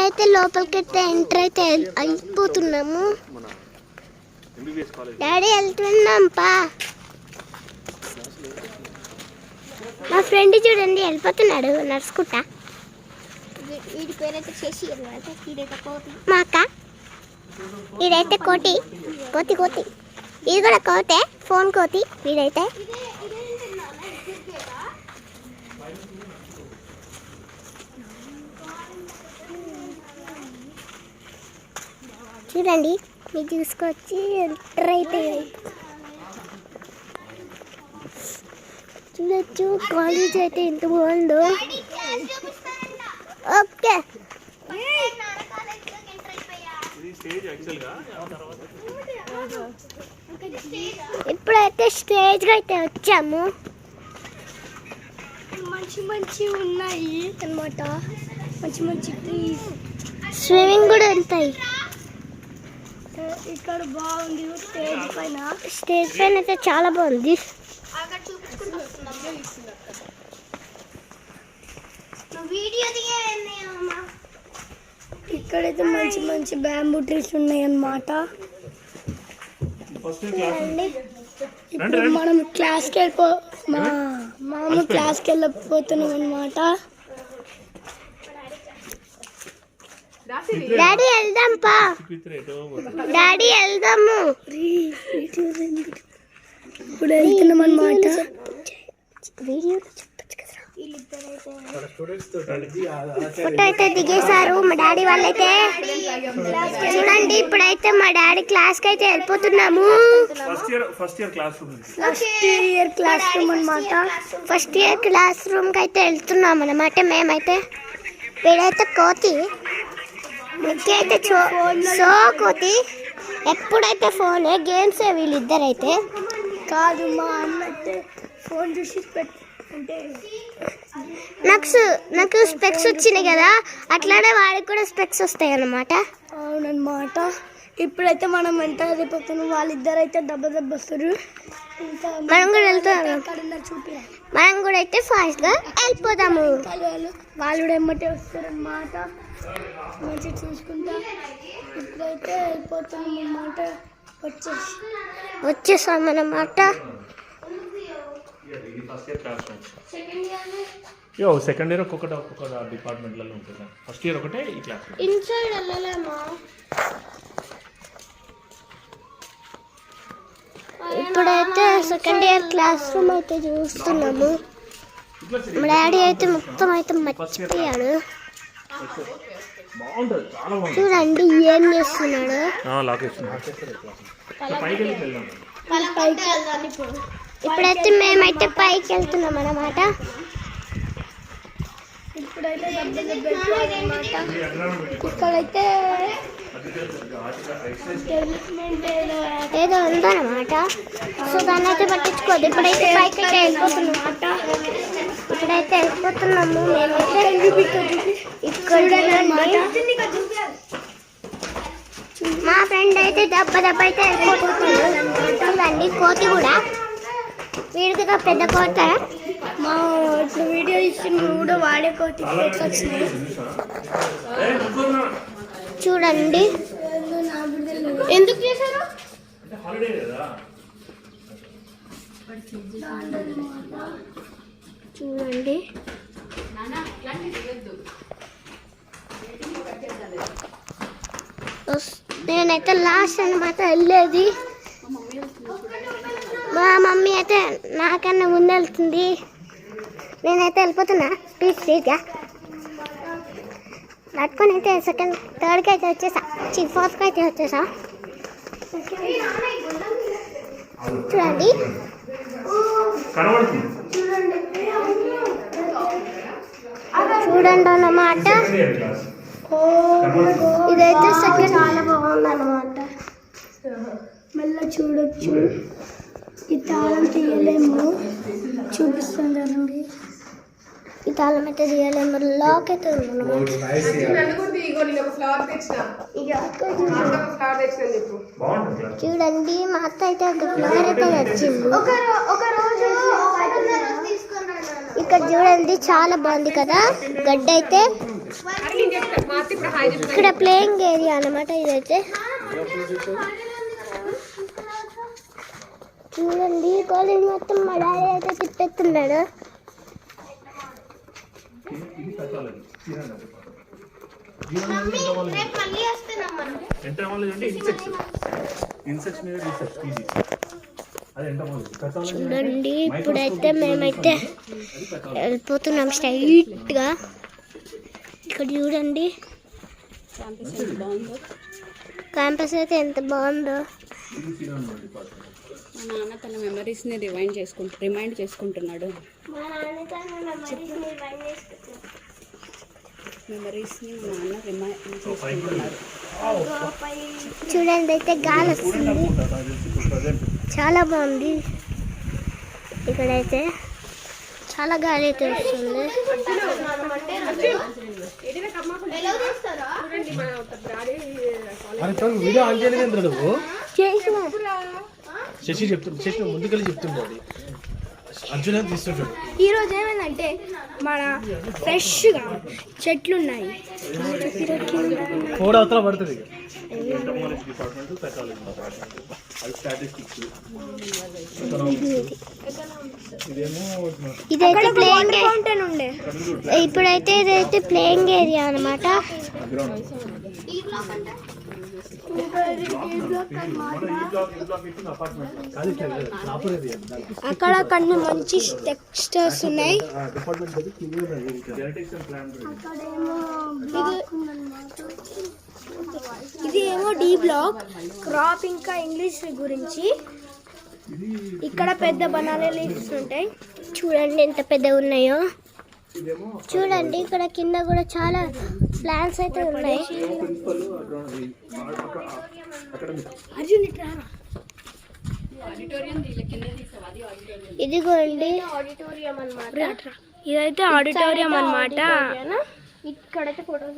ఇప్పుడైతే లోపలికి ఎంటర్ అయితే అయిపోతున్నాము. డాడీ వెళ్తున్నాం పా. మా ఫ్రెండ్ చూడండి వెళ్ళిపోతున్నాడు నడుచుకుంటా. వీడి పేరైతే చేసి మా అక్క. వీడైతే కోటి కోతి కోతి. ఇది కూడా కోతే, ఫోన్ కోతి. వీడైతే చూడండి మీరు చూసుకొచ్చి ఎంటర్ అయిపోయాయి. చూడొచ్చు కాలేజ్ అయితే ఎంత బాగుందో. ఓకే ఇప్పుడైతే స్టేజ్కి అయితే వచ్చాము. మంచి ఉన్నాయి అన్నమాట. మంచి ట్రీస్, స్విమ్మింగ్ కూడా ఉంటాయి ఇక్కడ. బాగుంది స్టేజ్ పైన అయితే చాలా బాగుంది. ఇక్కడైతే మంచి బ్యాంబూ ట్రీస్ ఉన్నాయి అన్నమాట. ఇప్పుడు మనం క్లాస్కి మామూలు క్లాస్కి వెళ్ళిపోతున్నాం అన్నమాట. డాడీ వెళ్దాం పా. డాడీ వెళ్దాము. ఇప్పుడు వెళ్తున్నాం అన్నమాట. ఫోటో అయితే దిగేశారు మా డాడీ వాళ్ళైతే. చూడండి ఇప్పుడైతే మా డాడీ క్లాస్కి అయితే వెళ్ళిపోతున్నాము. ఫస్ట్ ఇయర్ క్లాస్ రూమ్ అన్నమాట. ఫస్ట్ ఇయర్ క్లాస్ రూమ్కి అయితే వెళ్తున్నాం అన్నమాట మేమైతే. వీడైతే కోతి, ముఖ్య అయితే సో కోతి. ఎప్పుడైతే ఫోనే గేమ్స్ వీళ్ళిద్దరైతే. కాదు మా అన్న అయితే ఫోన్ చూసి అంటే నాకు స్పెక్స్ వచ్చినాయి కదా, అట్లానే వాడికి కూడా స్పెక్స్ వస్తాయి అన్నమాట. అవునన్నమాట. ఇప్పుడైతే మనం ఎంటర్ అయిపోతున్నాం. వాళ్ళిద్దరైతే దెబ్బ వస్తారు. మనం కూడా వెళ్తాము. మనం కూడా అయితే ఫాస్ట్గా వెళ్ళిపోదాము. వాళ్ళు కూడా ఎమ్మటే వస్తారన్నమాట. మంచిగా చూసుకుంటా ఇప్పుడైతే వెళ్ళిపోతాం అన్నమాట. వచ్చేసామన్నమాట. సెకండ్ ఇయర్ ఒక్కొక్క డిపార్ట్మెంట్లలో ఉంటుంది. ఫస్ట్ ఇయర్ ఒకటే ఈ క్లాస్. ఇన్సైడ్ వెళ్ళలేమా? ఇప్పుడైతే సెకండ్ ఇయర్ క్లాస్ రూమ్ అయితే చూస్తున్నాము. మా డాడీ అయితే మొత్తం అయితే మర్చిపోయాడు. చూడండి ఏం చేస్తున్నాడు. ఇప్పుడైతే మేమైతే పైకి వెళ్తున్నాం అన్నమాట. ఇప్పుడైతే ఇక్కడైతే ఏదో ఉందన్నమాట. సో దాన్ని అయితే పట్టించుకోదు. ఇప్పుడైతే పైకి అయితే వెళ్ళిపోతున్నమాట. ఇప్పుడైతే వెళ్ళిపోతున్నాము మేమైతే. ఇక్కడ మా ఫ్రెండ్ అయితే దెబ్బ అయితే వెళ్ళిపోతుంది. కోతి కూడా వీడికి పెద్ద కోత. మా ఇప్పుడు వీడియో ఇచ్చిన కూడా వాడే కోతి వచ్చినాయి చూడండి. ఎందుకు చేశారు? చూడండి నేనైతే లాస్ట్ అన్నమాట వెళ్ళేది. మా మమ్మీ అయితే నాకన్నా ముందు వెళ్తుంది. నేనైతే వెళ్ళిపోతున్నా స్పీడ్గా నడుకొని అయితే సెకండ్ థర్డ్కి అయితే వచ్చేసా. ఫోర్త్కి అయితే వచ్చేసా. చూడండి చూడండి అన్నమాట. ఇదైతే సెకండ్ చాలా బాగుంది అన్నమాట. మళ్ళీ చూడొచ్చు. ఈ తాళం తీయలేము. చూపిస్తాను. ఈ తాళం అయితే తీయలేము. లాక్ అయితే చూడండి మా అత్త అయితే ఒక ఫ్లవర్ అయితే వచ్చింది. ఇక్కడ చూడండి చాలా బాగుంది కదా గడ్డ అయితే. ఇక్కడ ప్లేయింగ్ ఏరియా అన్నమాట ఇదైతే. చూడండి కాలేజ్ మొత్తం మా డాడీ అయితే తిప్పెత్తున్నాడు. చూడండి ఇప్పుడైతే మేమైతే వెళ్ళిపోతున్నాం స్ట్రైట్గా. ఇక్కడ చూడండి క్యాంపస్ అయితే ఎంత బాగుందో. మా నాన్న తన మెమరీస్ని రిమైండ్ చేసుకుంటున్నాడు. మెమరీస్ని మా నాన్న రిమైండ్ చేసుకుంటున్నారు. చూడండి అయితే గాలి వస్తుంది, చాలా బాగుంది. ఇక్కడైతే చాలా గాలి అయితే వస్తుంది. శశి చెప్తున్నా ముందుకెళ్ళి చెప్తుండీ అర్జున తీసుకుంటాడు. ఈరోజు ఏమైందంటే మన ఫ్రెష్గా చెట్లు ఉన్నాయి. పడుతుంది. ఇదైతే ప్లేయింగ్ ఫౌంటైన్ ఉండే. ఇప్పుడైతే ఇదైతే ప్లేయింగ్ ఏరియా అన్నమాట. అక్కడ కొన్ని మంచి టెక్స్చర్స్ ఉన్నాయి. ఇది ఏమో డి బ్లాక్ క్రాప్ ఇంకా ఇంగ్లీష్ గురించి. ఇక్కడ పెద్ద బనానా లీవ్స్ ఉంటాయి. చూడండి ఎంత పెద్దగా ఉన్నాయో. చూడండి ఇక్కడ కింద కూడా చాలా ప్లాంట్స్ అయితే ఉన్నాయి. ఇదిగోండి ఆడిటోరియం అన్నమాట. ఇదైతే ఆడిటోరియం అన్నమాట. ఇక్కడైతే ఫోటోస్.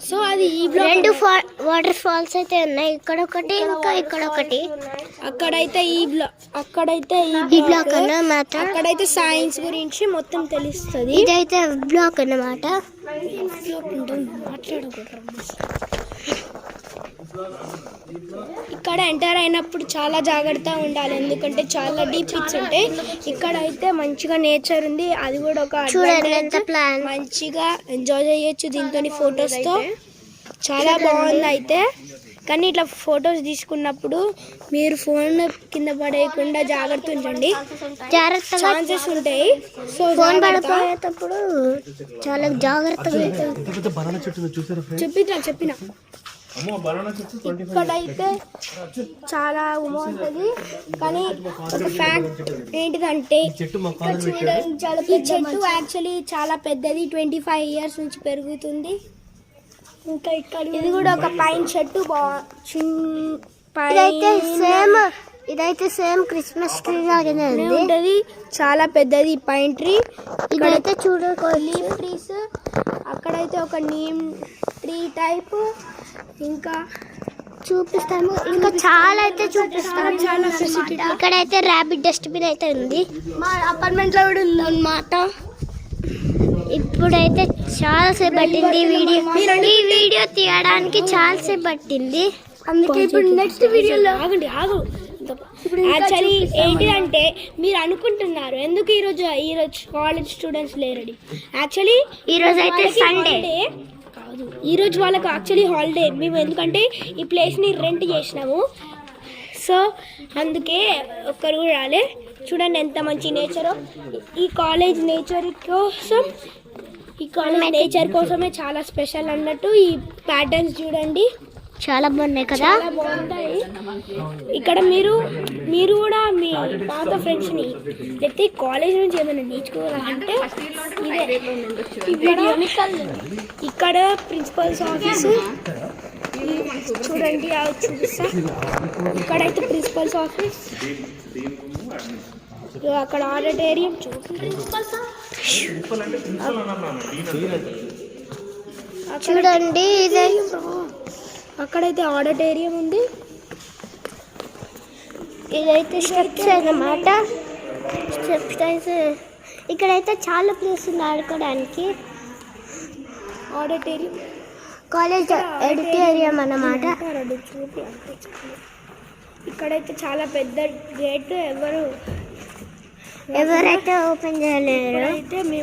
సో అది రెండు వాటర్ ఫాల్స్ అయితే ఉన్నాయి. ఇక్కడ ఒకటి ఇంకా ఇక్కడ ఒకటి. అక్కడైతే ఈ బ్లాక్ అన్నమాట. అక్కడైతే సైన్స్ గురించి మొత్తం తెలుస్తుంది. ఇదైతే బ్లాక్ అన్నమాట. ఇక్కడ ఎంటర్ అయినప్పుడు చాలా జాగ్రత్తగా ఉండాలి, ఎందుకంటే చాలా డీప్ పిట్స్ ఉంటాయి. ఇక్కడ అయితే మంచిగా నేచర్ ఉంది. అది కూడా ఒక మంచిగా ఎంజాయ్ చేయొచ్చు దీంతో ఫొటోస్ తో. చాలా బాగుంది అయితే. కానీ ఇట్లా ఫొటోస్ తీసుకున్నప్పుడు మీరు ఫోన్ కింద పడేయకుండా జాగ్రత్త ఉంచండి. ఛాన్సెస్ ఉంటాయి. సో ఫోన్ పడిపోయేటప్పుడు చాలా జాగ్రత్తగా చెప్పిన ఇక్కడైతే చాలా బాగుంటుంది. కానీ ఒక ఫ్యాక్ట్ ఏంటిదంటే ఈ చెట్టు యాక్చువల్లీ చాలా పెద్దది, 25 years నుంచి పెరుగుతుంది. ఇంకా ఇక్కడ ఇది కూడా ఒక పైన్ చెట్టు. ఇదైతే సేమ్ క్రిస్మస్ ట్రీ లాగానే ఉంటుంది. చాలా పెద్దది పైన్ ట్రీ. ఇదైతే చూడండి ట్రీస్. అక్కడైతే ఒక నీమ్ ట్రీ టైప్. ఇంకా చూపిస్తాము, ఇంకా చాలా అయితే చూపిస్తాము. చాలా ఇక్కడైతే ర్యాబిట్ డస్ట్బిన్ అయితే ఉంది. మా అపార్ట్మెంట్ లో కూడా ఉంది అన్నమాట. ఇప్పుడైతే చాలా సేపు పట్టింది ఈ వీడియో తీయడానికి. చాలా సేపు పట్టింది. అందుకే ఇప్పుడు నెక్స్ట్ వీడియోలో యాక్చువల్లీ ఏంటిదంటే మీరు అనుకుంటున్నారు ఎందుకు ఈరోజు కాలేజ్ స్టూడెంట్స్ లేరని. యాక్చువల్లీ ఈరోజు అయితే సండే కాదు, ఈరోజు వాళ్ళకి యాక్చువల్లీ హాలిడే. మేము ఎందుకంటే ఈ ప్లేస్ని రెంట్ చేసినాము. సో అందుకే ఒక్కరు కూడా రాలే. చూడండి ఎంత మంచి నేచరో. ఈ కాలేజ్ నేచర్ కోసమే చాలా స్పెషల్ అన్నట్టు. ఈ ప్యాటర్న్స్ చూడండి చాలా బాగున్నాయి కదా, చాలా బాగుంటాయి. ఇక్కడ మీరు కూడా మీ పాత ఫ్రెండ్స్ని లేకపోతే కాలేజ్ నుంచి ఏమైనా నేర్చుకోవాలంటే ఇక్కడ ప్రిన్సిపల్స్ ఆఫీసు చూడండి, చూపిస్తా. ఇక్కడైతే ప్రిన్సిపల్స్ ఆఫీస్, అక్కడ ఆడిటోరియం చూడండి. ఇదే అక్కడైతే ఆడిటోరియం ఉంది. ఇదైతే స్టెప్స్ అన్నమాట. స్టెప్స్ అయితే ఇక్కడైతే చాలా ప్లేస్ ఉంది ఆడుకోవడానికి. కాలేజ్ ఆడిటోరియం అన్నమాట. ఇక్కడైతే చాలా పెద్ద గేట్, ఎవరైతే ఓపెన్ చేయలేరు.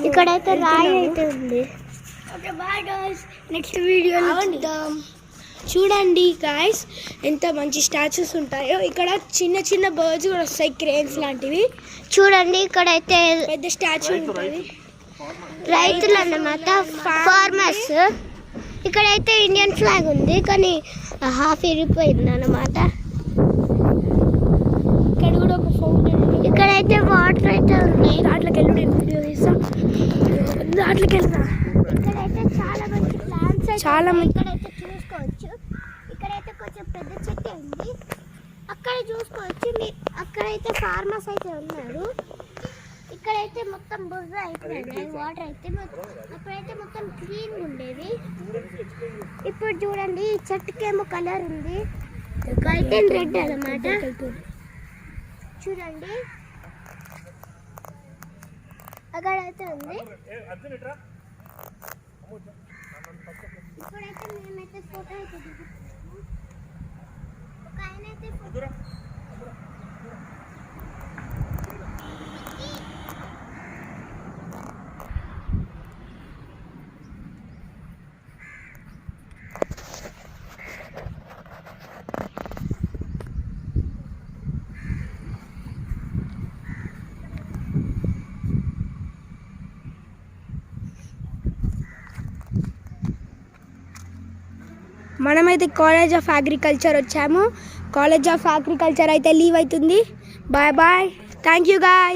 ఇక్కడైతే రాయి అయితే ఉంది. నెక్స్ట్ వీడియో చూడండి గాయస్, ఎంత మంచి స్టాచ్యూస్ ఉంటాయో. ఇక్కడ చిన్న చిన్న బర్డ్స్ కూడా వస్తాయి, క్రేన్స్ లాంటివి. చూడండి ఇక్కడైతే పెద్ద స్టాచ్యూ ఉంటుంది. రైతులు అన్నమాట, ఫార్మర్స్. ఇక్కడైతే ఇండియన్ ఫ్లాగ్ ఉంది, కానీ హాఫ్ ఇరిగిపోయింది అన్నమాట. ఇక్కడ కూడా ఒక ఫౌంటైన్ ఉంది. ఇక్కడైతే వాటర్ అయితే ఉన్నాయి. దాంట్లోకి వెళ్ళి వీడియో తీస్తా. దాంట్లోకి వెళ్తా. ఇక్కడైతే చాలా మంచి ప్లాంట్స్ చాలా మంచి ఇక్కడైతే చూసుకోవచ్చు. ఇక్కడైతే కొంచెం పెద్ద చెట్టు ఉంది, అక్కడ చూసుకోవచ్చు. అక్కడైతే ఫార్మర్స్ అయితే ఉన్నారు. ఇక్కడైతే మొత్తం బుర్ర అయిపోయింది, వాటర్ అయితే అప్పుడైతే మొత్తం క్లీన్ ఉండేది. ఇప్పుడు చూడండి, ఈ చెట్టుకేమో కలర్ ఉంది, వైట్ అండ్ రెడ్ అన్నమాట. చూడండి అక్కడైతే ఉంది. ఇప్పుడైతే మేమైతే ఫోటో అయితే దిగుతున్నాము. ఒక ఆయన అయితే ఫోటో మనమైతే కాలేజ్ ఆఫ్ అగ్రికల్చర్ వచ్చాము. కాలేజ్ ఆఫ్ అగ్రికల్చర్ అయితే లీవ్ అవుతుంది. Bye bye, thank you guy.